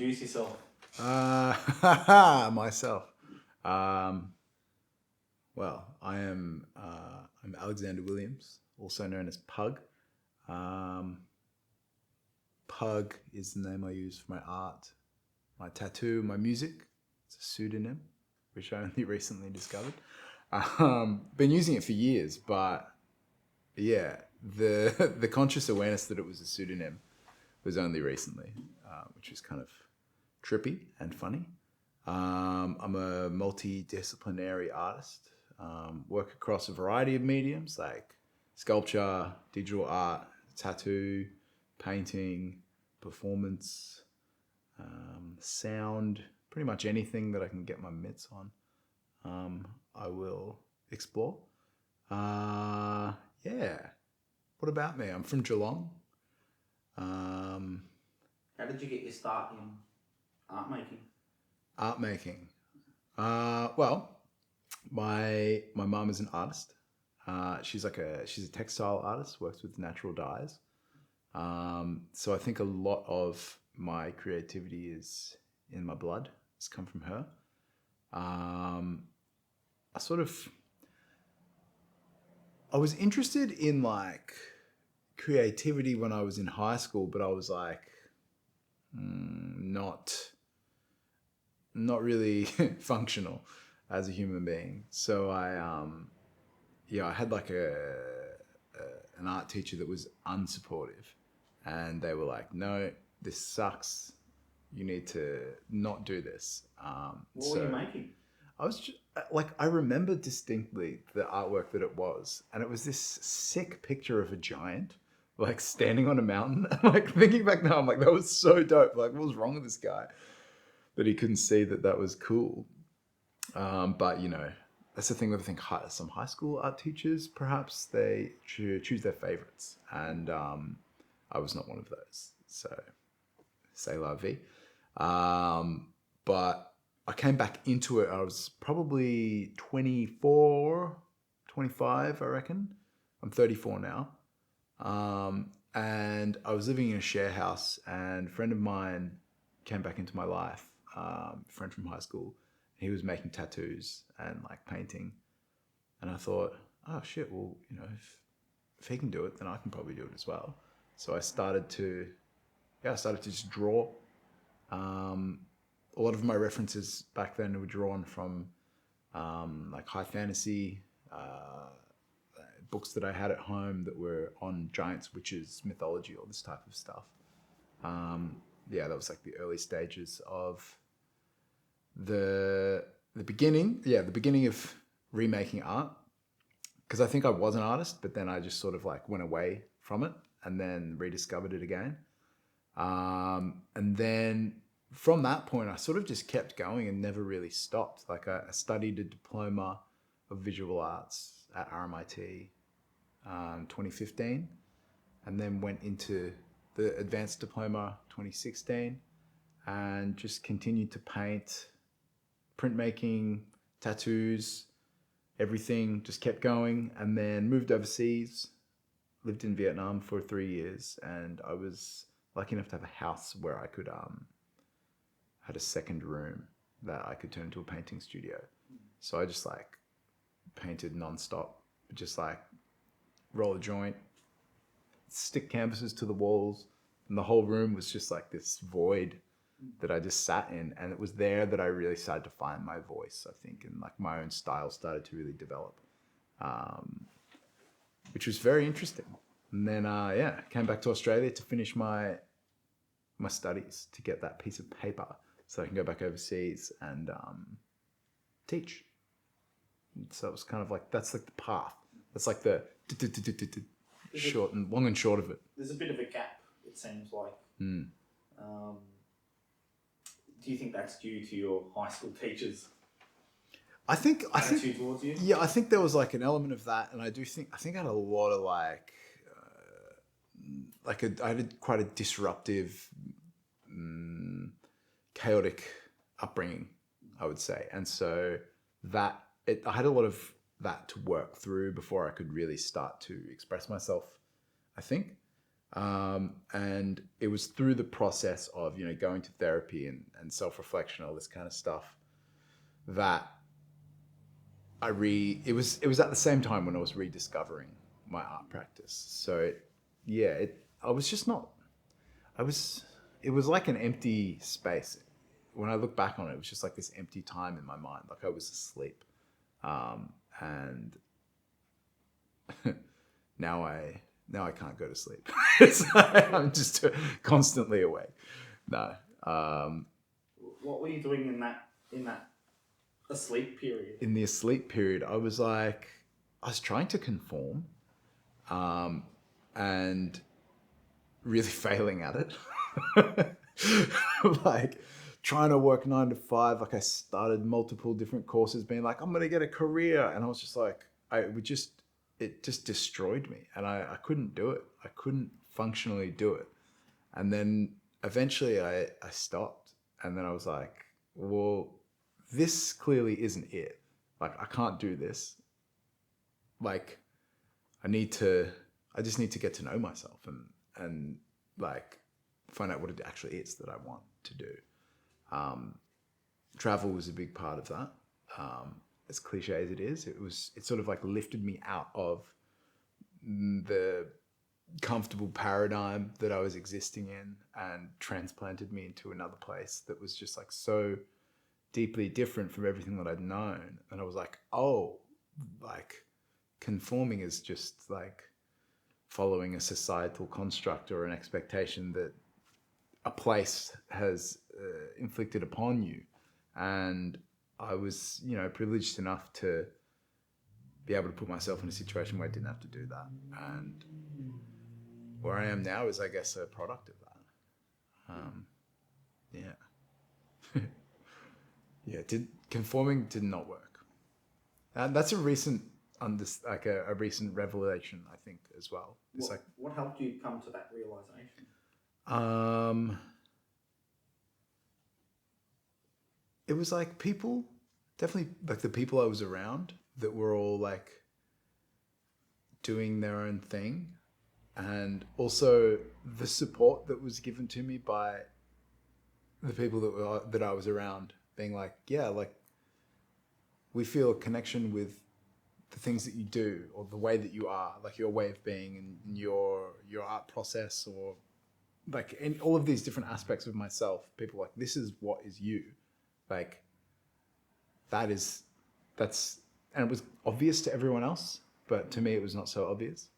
introduce yourself. Myself. Well, I'm Alexander Williams, also known as Pug. Pug is the name I use for my art, my tattoo, my music. It's a pseudonym, which I only recently discovered. Been using it for years, but yeah, the conscious awareness that it was a pseudonym was only recently, which is kind of trippy and funny. I'm a multi-disciplinary artist. Work across a variety of mediums like sculpture, digital art, tattoo, painting, performance, sound, pretty much anything that I can get my mitts on. I will explore. Yeah. What about me? I'm from Geelong. How did you get your start in art making? Art making. Well, my mum is an artist. She's a textile artist, works with natural dyes. So I think a lot of my creativity is in my blood. It's come from her. I was interested in like creativity when I was in high school, but I was like not really functional as a human being. So I had like an art teacher that was unsupportive, and they were like, "No, this sucks. You need to not do this." What were you making? I was just, like, I remember distinctly the artwork that it was, and it was this sick picture of a giant, like standing on a mountain. Like thinking back now, I'm like, that was so dope. Like, what was wrong with this guy that he couldn't see that was cool? But you know, that's the thing with I think some high school art teachers, perhaps they choose their favorites, and I was not one of those. So, c'est la vie. But I came back into it. I was probably 24, 25, I reckon. I'm 34 now. And I was living in a share house, and a friend of mine came back into my life, a friend from high school. He was making tattoos and like painting. And I thought, oh shit, well, you know, if he can do it, then I can probably do it as well. So I started to just draw. A lot of my references back then were drawn from like high fantasy books that I had at home that were on giants, witches, mythology, all this type of stuff. That was like the early stages of the beginning. Yeah, the beginning of remaking art. Because I think I was an artist, but then I just sort of like went away from it and then rediscovered it again. And then from that point, I sort of just kept going and never really stopped. Like I studied a diploma of visual arts at RMIT 2015, and then went into the advanced diploma 2016, and just continued to paint, printmaking, tattoos, everything, just kept going. And then moved overseas, lived in Vietnam for 3 years, and I was lucky enough to have a house where I could had a second room that I could turn into a painting studio. So I just like painted nonstop, just like roll a joint, stick canvases to the walls, and the whole room was just like this void that I just sat in. And it was there that I really started to find my voice, I think, and like my own style started to really develop, which was very interesting. And then came back to Australia to finish my studies, to get that piece of paper so I can go back overseas and teach. So it was kind of like, that's like the path. That's like the short and long and short of it. There's a bit of a gap, it seems like. Do you think that's due to your high school teachers? I think towards you? Yeah, I think there was like an element of that, and I think I had a lot of I had quite a disruptive, chaotic upbringing, I would say, and so I had a lot of that to work through before I could really start to express myself, I think. And it was through the process of, going to therapy and self-reflection, all this kind of stuff, that it was at the same time when I was rediscovering my art practice. So I was just not, it was like an empty space. When I look back on it, it was just like this empty time in my mind, like I was asleep. And now I can't go to sleep. It's like I'm just constantly awake. No. What were you doing in that asleep period? In the asleep period, I was trying to conform, and really failing at it. Like trying to work 9 to 5. Like I started multiple different courses being like, I'm going to get a career. And I was just like, it just destroyed me. And I couldn't do it. I couldn't functionally do it. And then eventually I stopped. And then I was like, well, this clearly isn't it. Like, I can't do this. Like, I just need to get to know myself and like find out what it actually is that I want to do. Travel was a big part of that. As cliche as it is, it sort of like lifted me out of the comfortable paradigm that I was existing in and transplanted me into another place that was just like so deeply different from everything that I'd known. And I was like, oh, like conforming is just like following a societal construct or an expectation that a place has inflicted upon you. And I was, privileged enough to be able to put myself in a situation where I didn't have to do that. And where I am now is, I guess, a product of that. Conforming did not work. And that's a recent, a recent revelation, I think, as well. It's what helped you come to that realization? It was like people, definitely like the people I was around that were all like doing their own thing, and also the support that was given to me by the people that I was around, being like, yeah, like we feel a connection with the things that you do or the way that you are, like your way of being and your art process, or like in all of these different aspects of myself. People are like, this is what is you. Like that's, and it was obvious to everyone else, but to me it was not so obvious.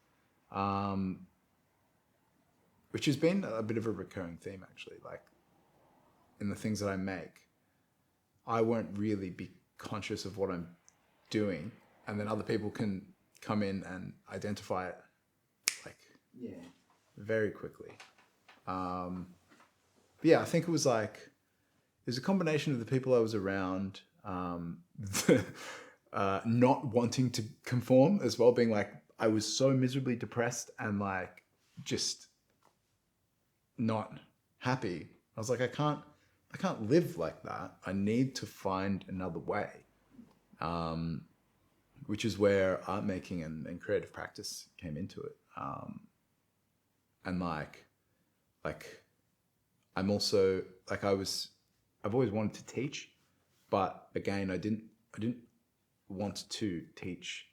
Which has been a bit of a recurring theme, actually. Like in the things that I make, I won't really be conscious of what I'm doing, and then other people can come in and identify it like very quickly. I think it was a combination of the people I was around, not wanting to conform as well, being like, I was so miserably depressed and like just not happy. I was like, I can't live like that. I need to find another way. Which is where art making and creative practice came into it. And like I'm also like, I've always wanted to teach, but again, I didn't want to teach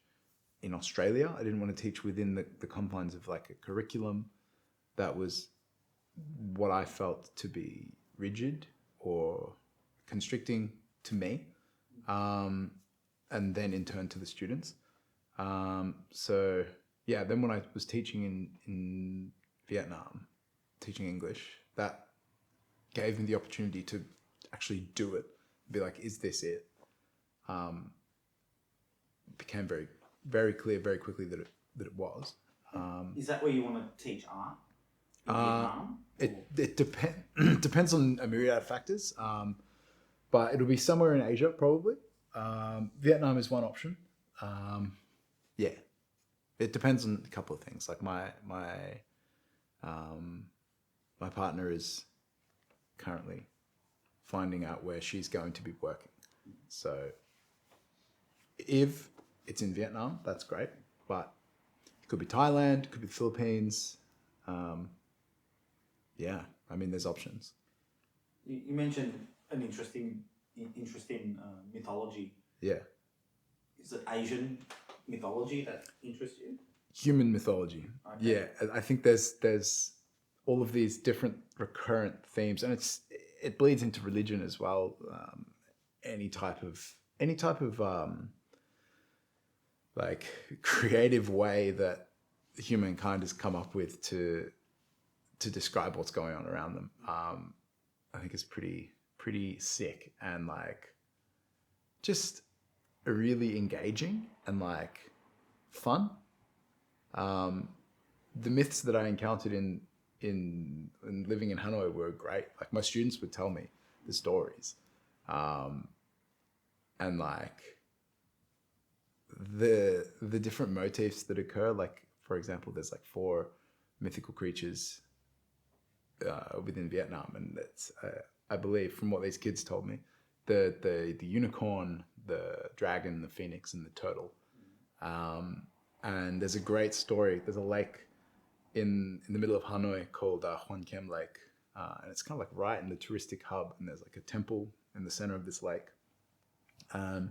in Australia. I didn't want to teach within the confines of like a curriculum that was what I felt to be rigid or constricting to me. And then in turn to the students. Then when I was teaching in Vietnam, teaching English, that gave me the opportunity to actually do it, be like, is this it? It became very, very clear very quickly that it was. Is that where you want to teach art? In Vietnam? It depends on a myriad of factors, but it'll be somewhere in Asia probably. Vietnam is one option. It depends on a couple of things. Like my partner is currently finding out where she's going to be working. So if it's in Vietnam, that's great. But it could be Thailand, it could be the Philippines, Yeah, I mean, there's options. You mentioned an interest in mythology. Yeah. Is it Asian mythology that interests you? Human mythology. Okay. Yeah, I think there's all of these different recurrent themes, and it bleeds into religion as well. Any type of like creative way that humankind has come up with to describe what's going on around them. I think it's pretty sick and like just really engaging and like fun. The myths that I encountered in living in Hanoi were great. Like my students would tell me the stories, and like the different motifs that occur. Like for example, there's like 4 mythical creatures within Vietnam, and it's I believe from what these kids told me, the unicorn, the dragon, the phoenix, and the turtle. And there's a great story. There's a lake in the middle of Hanoi called Hoan Kiem Lake, and it's kind of like right in the touristic hub. And there's like a temple in the center of this lake. I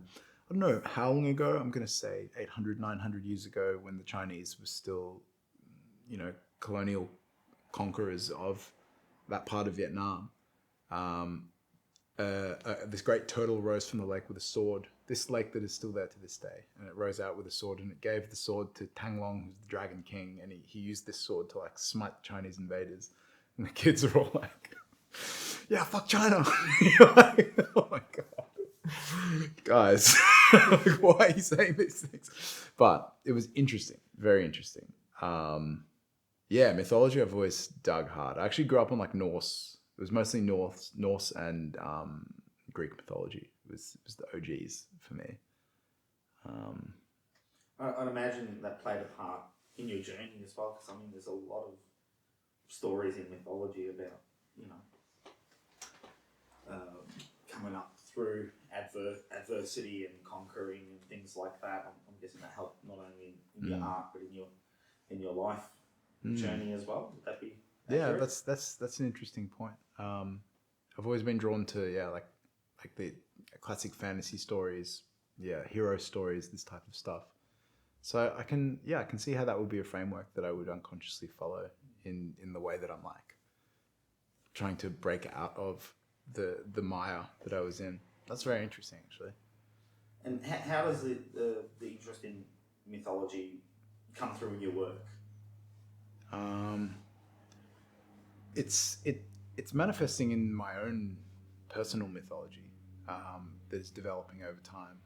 don't know how long ago. I'm going to say 800, 900 years ago, when the Chinese were still, colonial conquerors of that part of Vietnam. This great turtle rose from the lake with a sword. This lake that is still there to this day, and it rose out with a sword, and it gave the sword to Tang Long, who's the Dragon King, and he used this sword to like smite Chinese invaders. And the kids are all like, "Yeah, fuck China!" You're like, oh my god, guys, like, why are you saying these things? But it was interesting, very interesting. Yeah, mythology I've always dug hard. I actually grew up on like Norse. It was mostly Norse and Greek mythology. It was the OGs for me. I'd imagine that played a part in your journey as well, because I mean, there's a lot of stories in mythology about coming up through adversity and conquering and things like that. I'm guessing that helped not only in your art but in your life journey as well. Would that be accurate? Yeah, that's an interesting point. I've always been drawn to like the classic fantasy stories, hero stories, this type of stuff. So I can see how that would be a framework that I would unconsciously follow in the way that I'm like trying to break out of the mire that I was in. That's very interesting, actually. And how does the interest in mythology come through in your work? It's manifesting in my own personal mythology that's developing over time.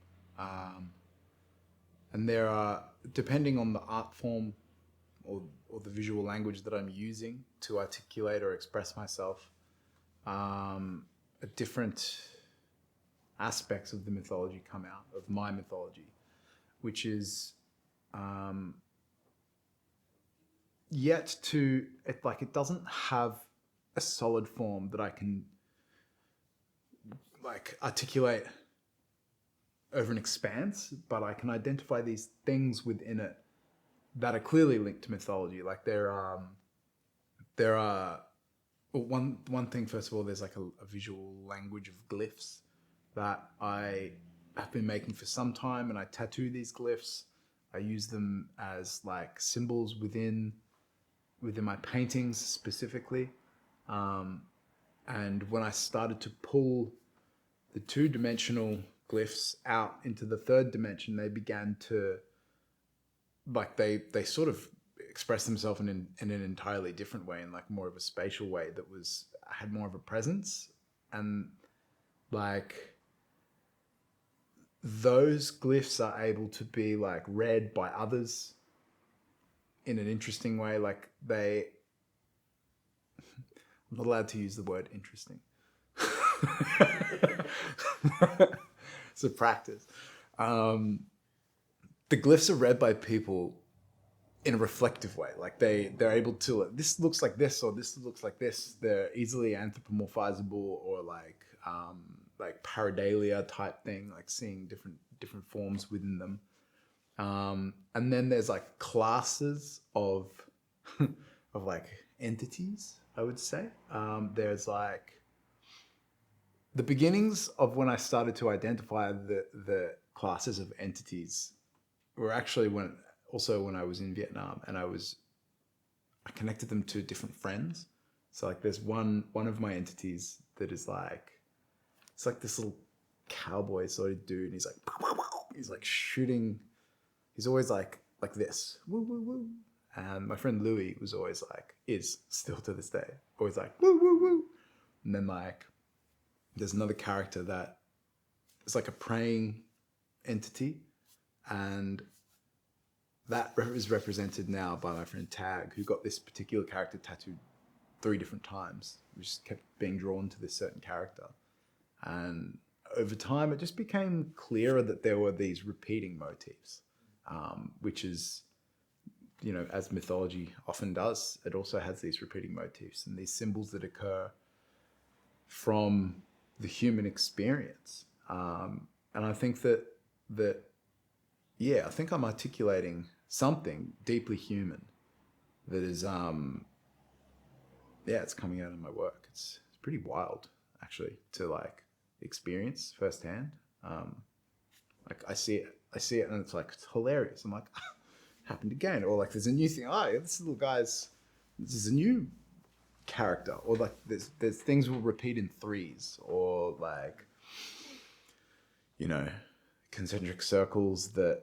And there are, depending on the art form or the visual language that I'm using to articulate or express myself, different aspects of the mythology come out, of my mythology, which is yet to, it doesn't have a solid form that I can like articulate over an expanse, but I can identify these things within it that are clearly linked to mythology. Like there are one thing, first of all, there's like a visual language of glyphs that I have been making for some time, and I tattoo these glyphs. I use them as like symbols within my paintings specifically. And when I started to pull the 2-dimensional glyphs out into the 3rd dimension, they began to like they sort of express themselves in an entirely different way, in like more of a spatial way that had more of a presence. And like those glyphs are able to be like read by others in an interesting way. Like I'm not allowed to use the word interesting. It's a practice. The glyphs are read by people in a reflective way. Like they're able to, this looks like this, or this looks like this. They're easily anthropomorphizable, or like pareidolia type thing, like seeing different forms within them. And then there's like classes of like entities, I would say. There's like the beginnings of when I started to identify the classes of entities were actually when I was in Vietnam, and I connected them to different friends. So like there's one of my entities that is like, it's like this little cowboy sort of dude, and he's like shooting. He's always like this, woo woo woo. And my friend Louis was always like, is still to this day, always like woo woo woo. And then like there's another character that is like a praying entity, and that is represented now by my friend Tag, who got this particular character tattooed 3 different times. We just kept being drawn to this certain character. And over time, it just became clearer that there were these repeating motifs, which is, you know, as mythology often does, it also has these repeating motifs and these symbols that occur from the human experience. And I think that I think I'm articulating something deeply human that is, it's coming out in my work. It's pretty wild, actually, to like experience firsthand. Like I see it and it's like, it's hilarious. I'm like, happened again. Or like there's a new thing. Oh, yeah, this is a new character. Or like there's things will repeat in 3s, or like, you know, concentric circles that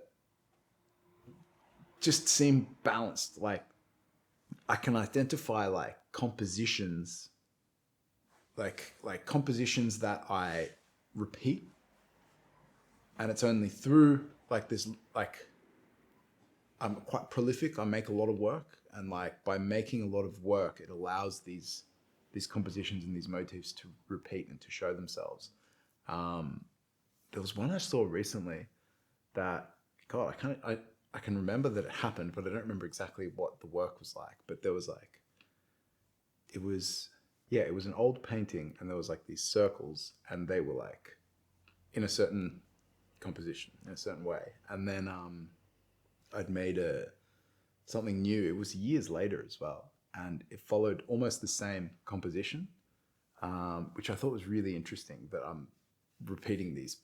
just seem balanced. Like I can identify like compositions, like compositions that I repeat, and it's only through like this, like I'm quite prolific. I make a lot of work, and like by making a lot of work, it allows these compositions and these motifs to repeat and to show themselves. There was one I saw recently that, God, I can remember that it happened, but I don't remember exactly what the work was like. But there was like, it was an old painting, and there was like these circles, and they were like in a certain composition, in a certain way. And then I'd made something new. It was years later as well, and it followed almost the same composition, which I thought was really interesting, that I'm repeating these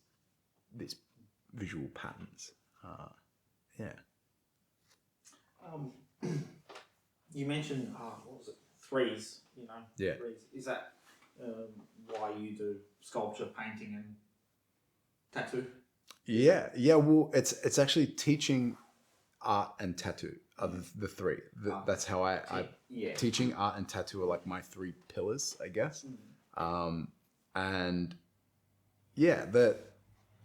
visual patterns. You mentioned, what was it, 3s, you know? Yeah. 3s. Is that why you do sculpture, painting, and tattoo? Yeah. Well, it's actually teaching art and tattoo are the 3. That's how I teaching, art, and tattoo are like my 3 pillars, I guess. And yeah,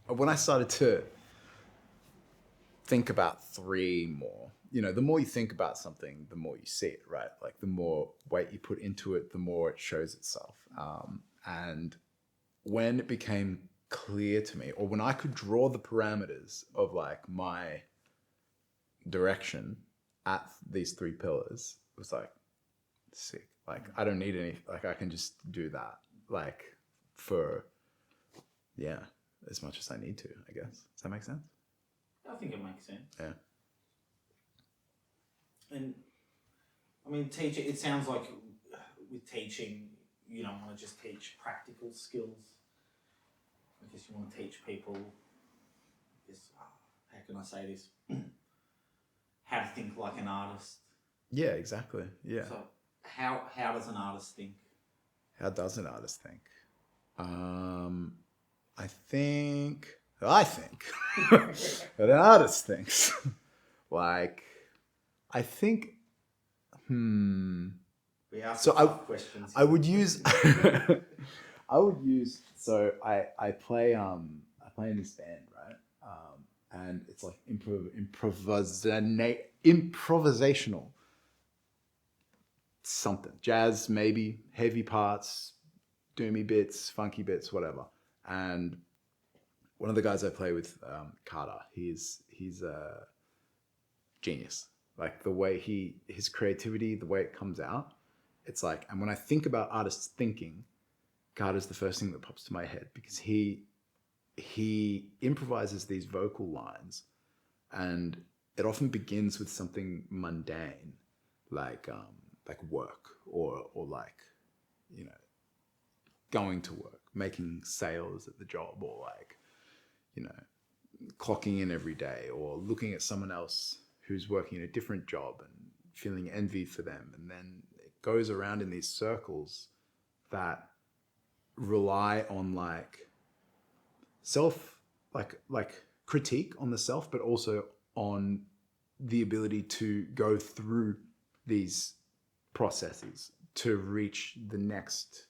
when I started to think about 3 more, you know, the more you think about something, the more you see it, right? Like the more weight you put into it, the more it shows itself. And when it became clear to me, or when I could draw the parameters of like my direction at these 3 pillars, it was like sick. Like I don't need any, like I can just do that, like for as much as I need to, I guess. Does that make sense? I think it makes sense. Yeah. And I mean, teaching, it sounds like with teaching, you don't want to just teach practical skills. I guess you want to teach people, how can I say this? How to think like an artist. Yeah, exactly. Yeah. So how does an artist think? How does an artist think? I think that an artist thinks. Like, I think, We ask so questions. I would use, so I play in this band, right? And it's like improvisational something, jazz, maybe, heavy parts, doomy bits, funky bits, whatever. And one of the guys I play with, Carter, he's a genius. Like the way his creativity, the way it comes out, it's like, and when I think about artists thinking, Carter's the first thing that pops to my head, because he improvises these vocal lines, and it often begins with something mundane, like work or like, you know, going to work, making sales at the job, or like, you know, clocking in every day, or looking at someone else who's working in a different job and feeling envy for them. And then it goes around in these circles that rely on like critique on the self, but also on the ability to go through these processes to reach the next,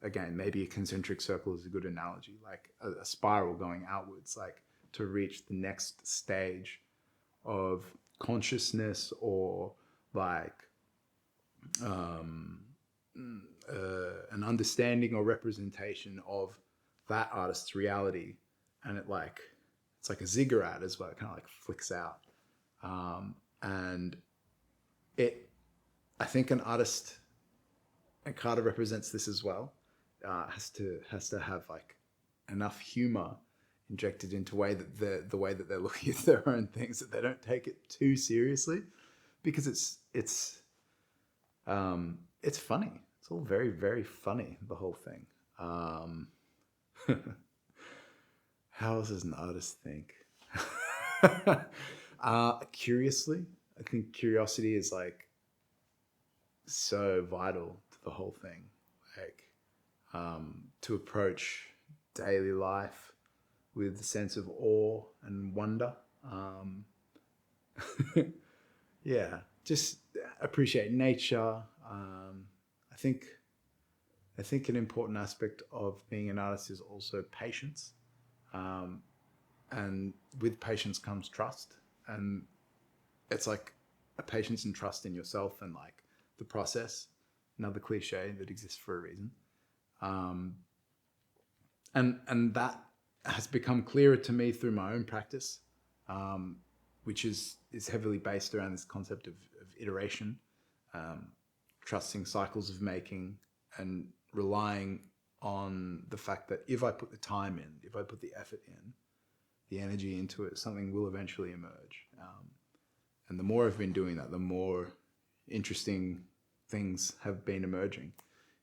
again, maybe a concentric circle is a good analogy, like a spiral going outwards, like to reach the next stage of consciousness, or like an understanding or representation of that artist's reality. And it's like a ziggurat as well. It kind of like flicks out. And I think an artist, and Carter represents this as well, has to have like enough humor injected into the way that they're looking at their own things, that they don't take it too seriously, because it's funny. It's all very, very funny, the whole thing. How else does an artist think? Curiously, I think curiosity is like so vital to the whole thing. Like to approach daily life with a sense of awe and wonder. Yeah, just appreciate nature. I think an important aspect of being an artist is also patience. And with patience comes trust. And it's like a patience and trust in yourself and like the process, another cliche that exists for a reason. And that has become clearer to me through my own practice, which is heavily based around this concept of iteration, trusting cycles of making, and relying on the fact that if I put the time in, if I put the effort in, the energy into it, something will eventually emerge. And the more I've been doing that, the more interesting things have been emerging.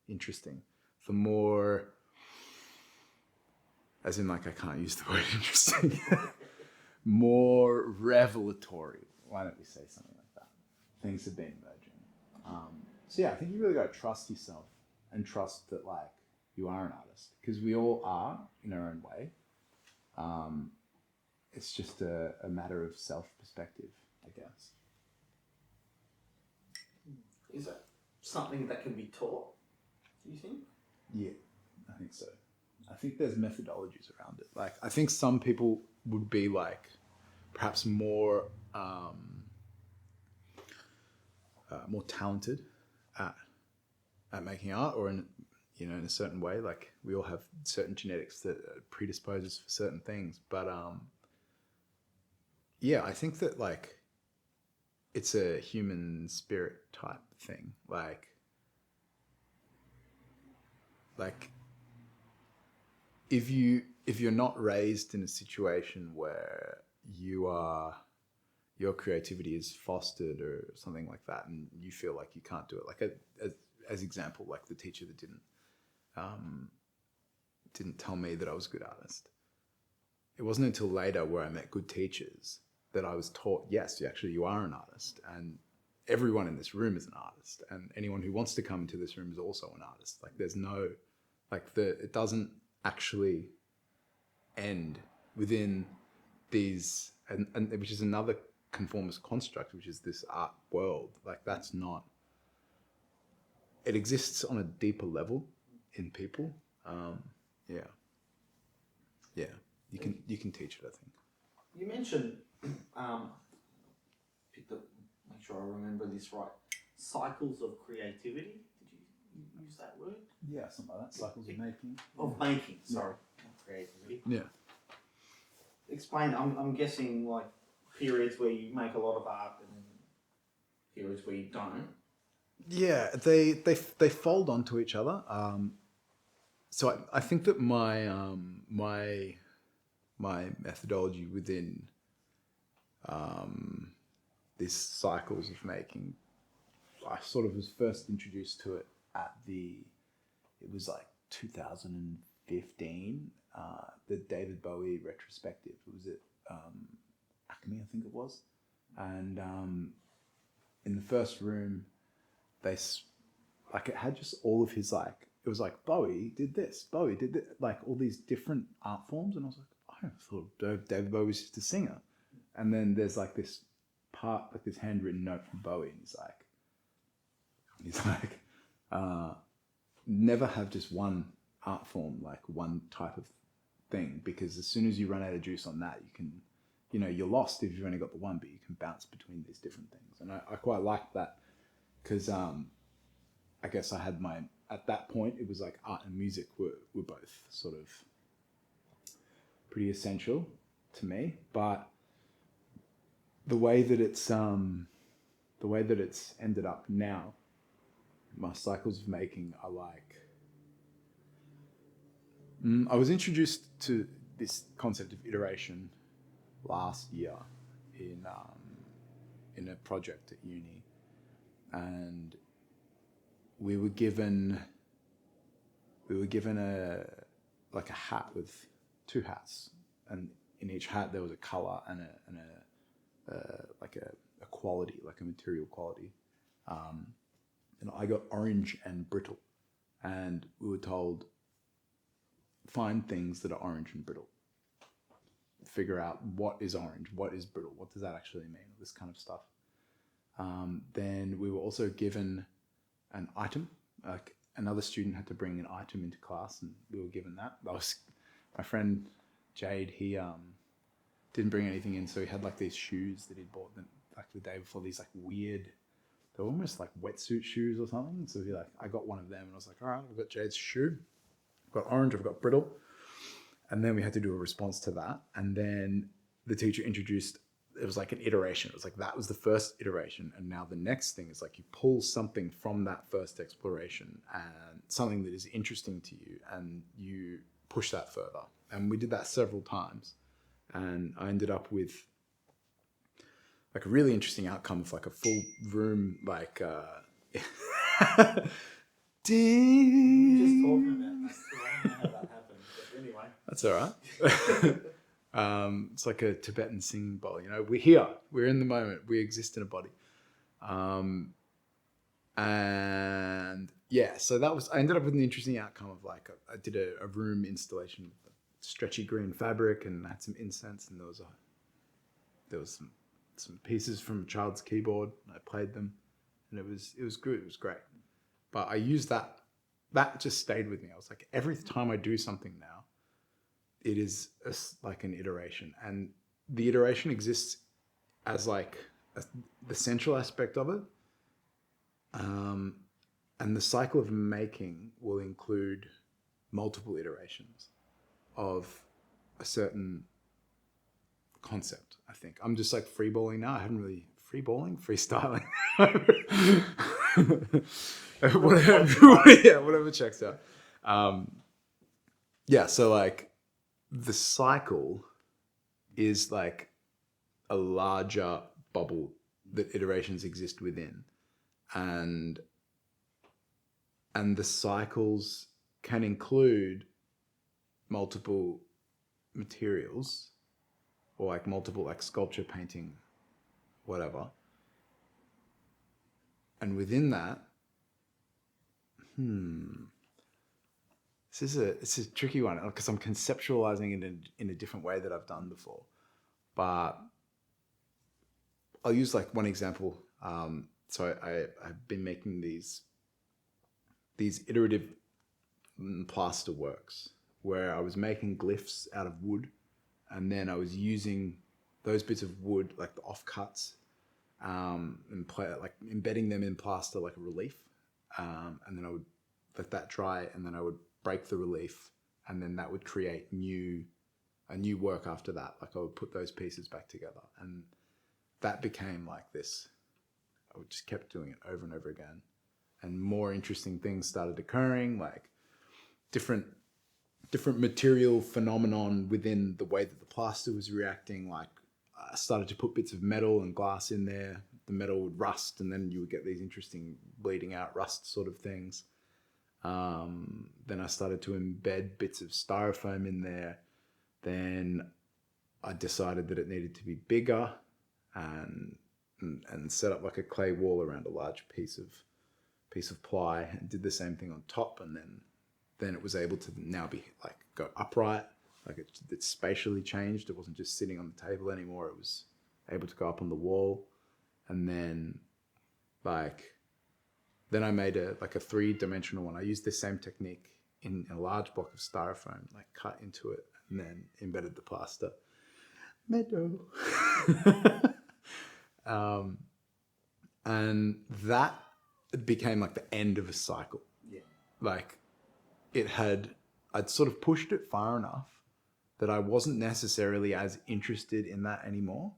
Interesting. The more, as in like I can't use the word interesting, more revelatory. Why don't we say something like that? Things have been emerging. So yeah, I think you really got to trust yourself and trust that like you are an artist, because we all are in our own way. It's just a matter of self-perspective, I guess. Is it something that can be taught, do you think? Yeah, I think so. I think there's methodologies around it. Like, I think some people would be like perhaps more talented at making art, or in a certain way. Like, we all have certain genetics that predispose us for certain things. But yeah, I think that like it's a human spirit type thing. Like if you're not raised in a situation where your creativity is fostered or something like that, and you feel like you can't do it, like as example, like the teacher that didn't tell me that I was a good artist. It wasn't until later, where I met good teachers, that I was taught, yes, you are an artist, and everyone in this room is an artist, and anyone who wants to come into this room is also an artist. Like, there's no, like, it doesn't actually end within these, and which is another conformist construct, which is this art world. Like, that's not, it exists on a deeper level in people. Yeah, you can teach it, I think. You mentioned, make sure I remember this right, cycles of creativity. Did you use that word? Yeah, something like that. Cycles of making. Of making, sorry, not creativity. Yeah. Explain. I'm guessing like periods where you make a lot of art, and then periods where you don't. Yeah, they fold onto each other. So I think that my methodology within these cycles of making I sort of was first introduced to it it was like 2015, the David Bowie retrospective. It was at Acme, I think it was. And in the first room, it had just all of his it was like Bowie did this, Bowie did that, like all these different art forms. And I was like, I thought David Bowie was just a singer. And then there's like this part, like this handwritten note from Bowie, and he's like, never have just one art form, like one type of thing, because as soon as you run out of juice on that, you can, you're lost if you've only got the one, but you can bounce between these different things. And I quite liked that because I guess I had at that point, it was like art and music were both sort of pretty essential to me, but the way that it's ended up now, my cycles of making are like, I was introduced to this concept of iteration last year in a project at uni, and we were given a hat with two hats, and in each hat there was a color and a quality, like a material quality. And I got orange and brittle, and we were told, find things that are orange and brittle. Figure out what is orange, what is brittle, what does that actually mean, this kind of stuff. Then we were also given an item, like another student had to bring an item into class, and we were given that. That was my friend Jade. He didn't bring anything in, so he had like these shoes that he'd bought like the day before, these like weird, they were almost like wetsuit shoes or something. So I got one of them, and I was like, all right, I've got Jade's shoe, I've got orange, I've got brittle. And then we had to do a response to that. And then the teacher introduced, it was like an iteration. It was like, that was the first iteration. And now the next thing is like, you pull something from that first exploration and something that is interesting to you, and you push that further. And we did that several times. And I ended up with like a really interesting outcome of like a full room, like, ding. Just talking about that, so I don't know how that happened, but anyway. That's all right. It's like a Tibetan singing bowl. We're here. We're in the moment. We exist in a body. And yeah, so I ended up with an interesting outcome of like, I did a room installation with stretchy green fabric, and had some incense, and there was some pieces from a child's keyboard, and I played them, and it was good. It was great. But I used that just stayed with me. I was like, every time I do something now, it is like an iteration, and the iteration exists as like the central aspect of it. And the cycle of making will include multiple iterations of a certain concept, I think. I'm just like freeballing now. I haven't really freestyling. Whatever checks out. So like the cycle is like a larger bubble that iterations exist within, and the cycles can include multiple materials, or like multiple, like sculpture, painting, whatever. And within that, it's a tricky one, because I'm conceptualizing it in a different way that I've done before. But I'll use like one example. So I've been making these iterative plaster works where I was making glyphs out of wood, and then I was using those bits of wood, like the offcuts, and like embedding them in plaster like a relief, and then I would let that dry, and then I would break the relief, and then that would create a new work after that. Like I would put those pieces back together, and that became like this. I would just kept doing it over and over again, and more interesting things started occurring, like different material phenomenon within the way that the plaster was reacting. Like I started to put bits of metal and glass in there. the metal would rust, and then you would get these interesting bleeding out rust sort of things. Then I started to embed bits of styrofoam in there. Then I decided that it needed to be bigger, and set up like a clay wall around a large piece of ply, and did the same thing on top. And then it was able to now be like go upright, like it spatially changed. It wasn't just sitting on the table anymore. It was able to go up on the wall. And then then I made a 3-dimensional one. I used this same technique in a large block of styrofoam, like cut into it and then embedded the plaster. Meadow. And that became like the end of a cycle. Yeah. Like I'd sort of pushed it far enough that I wasn't necessarily as interested in that anymore.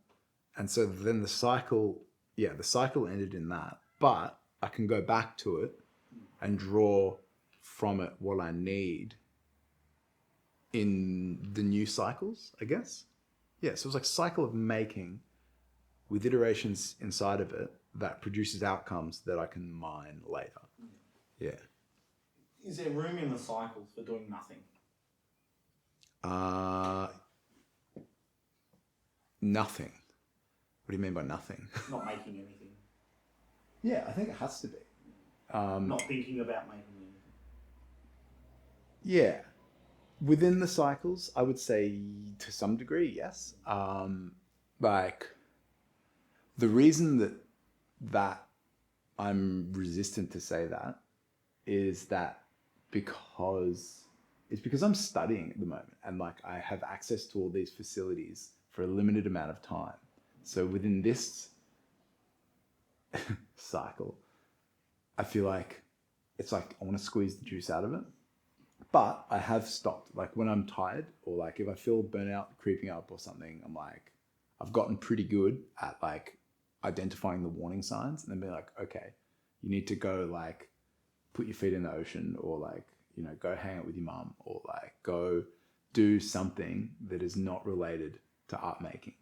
And so then the cycle ended in that, but I can go back to it and draw from it what I need in the new cycles, I guess. Yeah, so it was like a cycle of making with iterations inside of it that produces outcomes that I can mine later. Yeah. Is there room in the cycle for doing nothing? Nothing. What do you mean by nothing? Not making anything. Yeah, I think it has to be. Not thinking about making anything. Yeah. Within the cycles, I would say to some degree, yes. Like the reason that I'm resistant to say that is that because I'm studying at the moment, and like I have access to all these facilities for a limited amount of time. So within this cycle, I feel like it's like I want to squeeze the juice out of it. But I have stopped. Like when I'm tired, or like if I feel burnout creeping up or something, I'm like, I've gotten pretty good at like identifying the warning signs and then being like, okay, you need to go like put your feet in the ocean, or like, you know, go hang out with your mum, or like go do something that is not related to art making.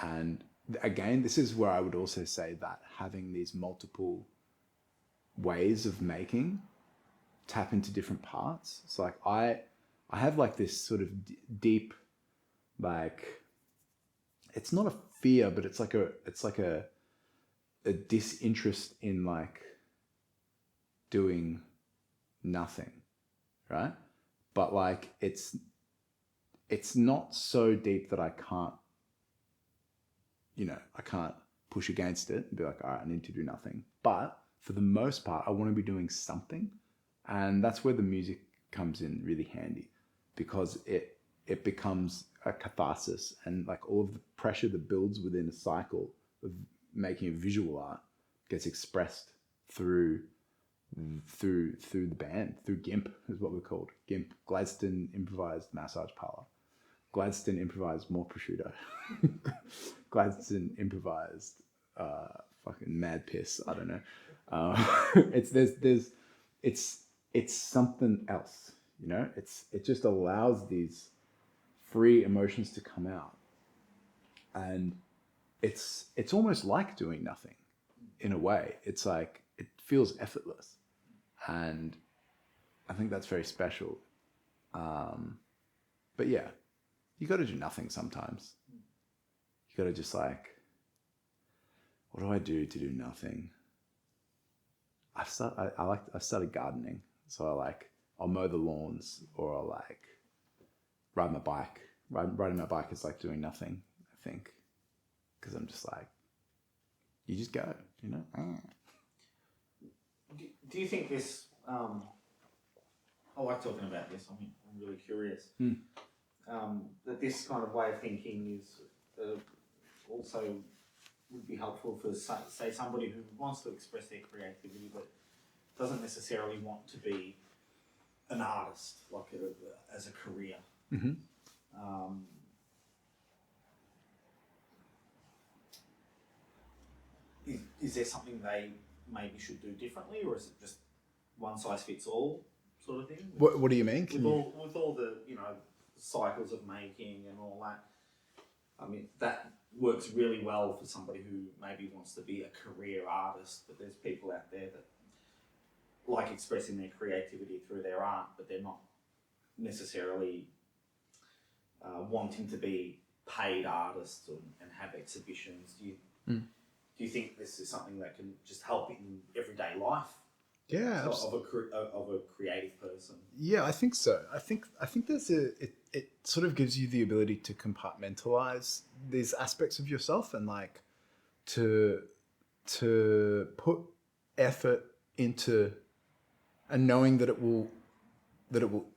And again, this is where I would also say that having these multiple ways of making tap into different parts. So like I have like this sort of deep, like, it's not a fear, but it's like a disinterest in like doing nothing, right? But like it's not so deep that I can't push against it and be like, all right, I need to do nothing. But for the most part, I want to be doing something. And that's where the music comes in really handy, because it becomes a catharsis, and like all of the pressure that builds within a cycle of making a visual art gets expressed through the band, through GIMP is what we're called. GIMP, Gladstone Improvised Massage Parlor. Gladstone Improvised More Prosciutto. Gladstone Improvised fucking Mad Piss. I don't know. It's something else, you know? It just allows these free emotions to come out. And it's almost like doing nothing in a way. It's like, it feels effortless. And I think that's very special. But yeah, you got to do nothing sometimes. You got to just like, what do I do to do nothing? I started gardening. So I'll mow the lawns, or I'll like ride my bike. Riding my bike is like doing nothing, I think. Because I'm just like, you just go, you know? Do you think this, I like talking about this, I'm really curious, that this kind of way of thinking is also would be helpful for, say, somebody who wants to express their creativity but doesn't necessarily want to be an artist, like as a career. Mm-hmm. Is there something they maybe should do differently, or is it just one size fits all sort of thing? What do you mean? With all the cycles of making and all that. I mean, that works really well for somebody who maybe wants to be a career artist, but there's people out there that like expressing their creativity through their art, but they're not necessarily wanting to be paid artists and have exhibitions. Do you think this is something that can just help in everyday life? Yeah, of a creative person. Yeah, I think so. I think there's it sort of gives you the ability to compartmentalize these aspects of yourself and like to put effort into and knowing that it will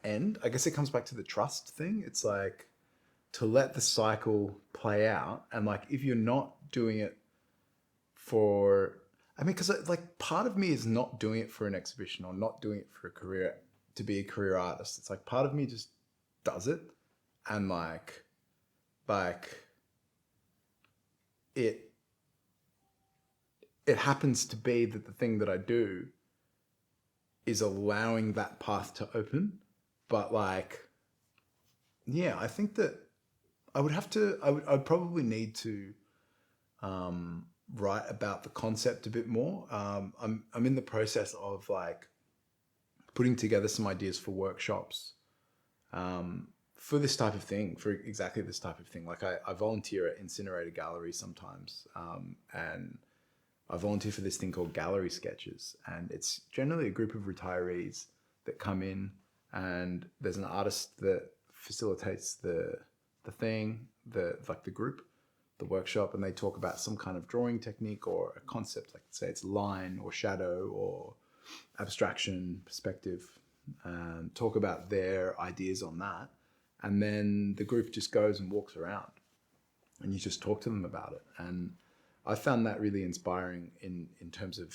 end. I guess it comes back to the trust thing. It's like to let the cycle play out, and like if you're not doing it for, I mean, because like part of me is not doing it for an exhibition or not doing it for a career, to be a career artist. It's like part of me just does it, and like it happens to be that the thing that I do is allowing that path to open. But like, yeah, I think that I'd probably need to write about the concept a bit more. I'm in the process of like putting together some ideas for workshops for this type of thing, for exactly this type of thing. Like I volunteer at Incinerator Gallery sometimes, and I volunteer for this thing called Gallery Sketches, and it's generally a group of retirees that come in, and there's an artist that facilitates the thing, the group, the workshop, and they talk about some kind of drawing technique or a concept, like say it's line or shadow or abstraction, perspective, talk about their ideas on that. And then the group just goes and walks around and you just talk to them about it. And I found that really inspiring in terms of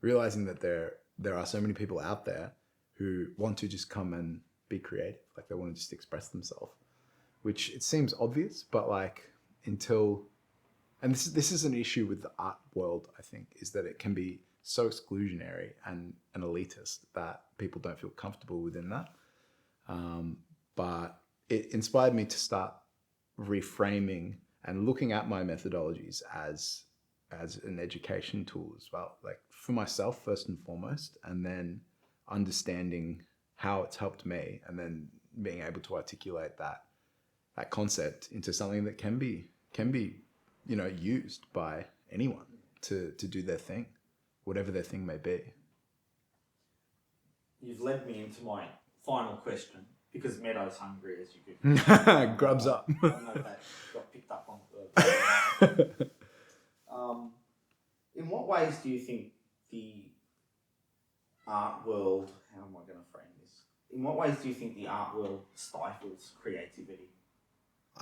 realizing that there are so many people out there who want to just come and be creative. Like they want to just express themselves, which it seems obvious, but like until, and this is an issue with the art world, I think, is that it can be so exclusionary and elitist that people don't feel comfortable within that. But it inspired me to start reframing and looking at my methodologies as an education tool as well, like for myself first and foremost, and then understanding how it's helped me, and then being able to articulate that concept into something that can be used by anyone to do their thing, whatever their thing may be. You've led me into my final question, because Meadow's hungry, as you could. Grubs up. I don't know if that got picked up on the in what ways do you think the art world, how am I going to frame this? In what ways do you think the art world stifles creativity?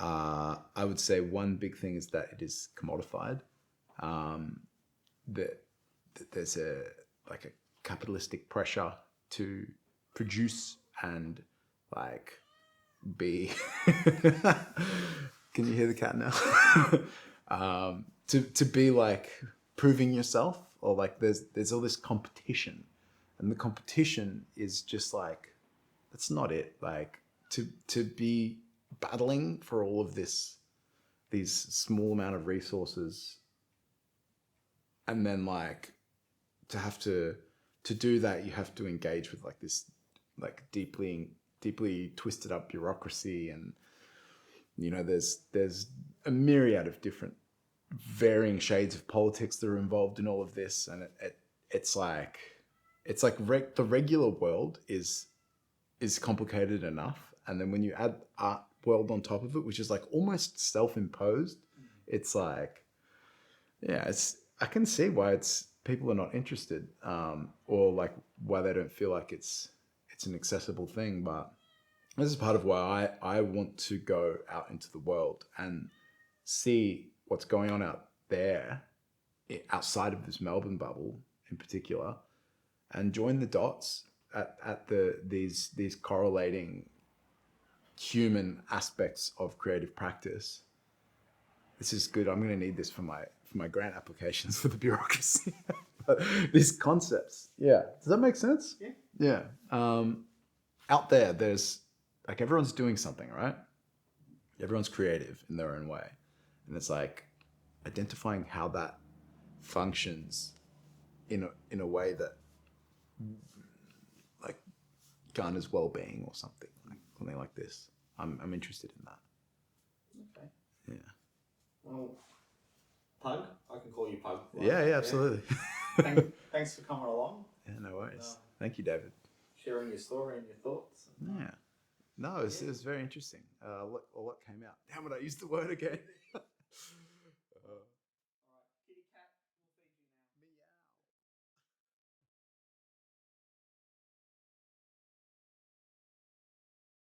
I would say one big thing is that it is commodified. That there's a capitalistic pressure to produce and like be. Can you hear the cat now? To be like proving yourself, or like there's all this competition, and the competition is just like, that's not it. Like to be battling for all of these small amount of resources, and then like to have to do that, you have to engage with like this like deeply twisted up bureaucracy, and there's a myriad of different varying shades of politics that are involved in all of this, and it's like the regular world is complicated enough, and then when you add art world on top of it, which is like almost self-imposed, it's like, yeah, I can see why people are not interested, or like why they don't feel like it's an accessible thing. But this is part of why I want to go out into the world and see what's going on out there, outside of this Melbourne bubble in particular, and join the dots at these correlating human aspects of creative practice. This is good. I'm going to need this for my grant applications for the bureaucracy. These concepts. Yeah. Does that make sense? Yeah. Yeah. Out there, there's like everyone's doing something, right? Everyone's creative in their own way. And it's like identifying how that functions in a way that like garners well-being or something like this. I'm interested in that. Okay. Yeah. Well, Pug, I can call you Pug. Right? Yeah, absolutely. Thanks for coming along. Yeah, no worries. Thank you, David. Sharing your story and your thoughts. Yeah. No, it was very interesting. A lot came out. Damn it, I used the word again.